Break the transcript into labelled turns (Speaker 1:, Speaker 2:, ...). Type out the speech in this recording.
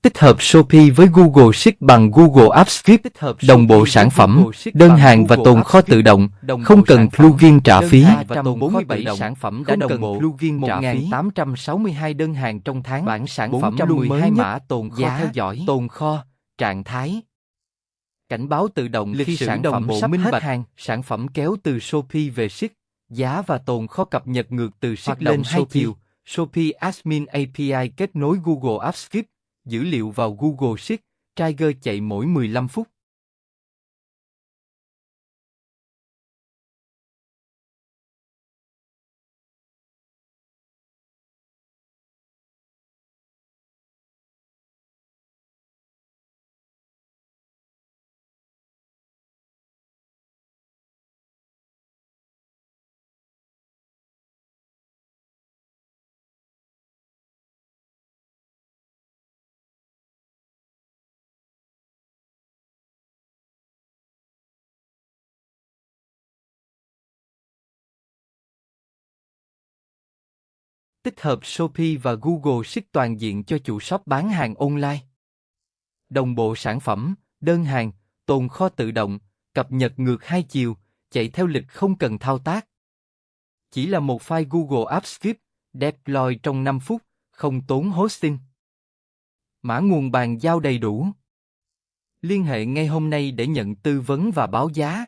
Speaker 1: Tích hợp Shopee với Google Sheets bằng Google Apps Script, đồng bộ sản phẩm, đơn hàng và tồn kho tự động, không cần plugin trả phí.
Speaker 2: 247 sản phẩm đã đồng bộ, 1.862 đơn hàng trong tháng, bản sản phẩm luôn mới mã tồn kho theo dõi, tồn kho, trạng thái. Cảnh báo tự động khi sản phẩm sắp hết hàng, sản phẩm kéo từ Shopee về Sheets, giá và tồn kho cập nhật ngược từ Sheets lên Shopee. Shopee Admin API kết nối Google Apps Script, dữ liệu vào Google Sheets, trigger chạy mỗi 15 phút. Tích hợp Shopee và Google Sheets toàn diện cho chủ shop bán hàng online. Đồng bộ sản phẩm, đơn hàng, tồn kho tự động, cập nhật ngược hai chiều, chạy theo lịch không cần thao tác. Chỉ là một file Google Apps Script, deploy trong 5 phút, không tốn hosting. Mã nguồn bàn giao đầy đủ. Liên hệ ngay hôm nay để nhận tư vấn và báo giá.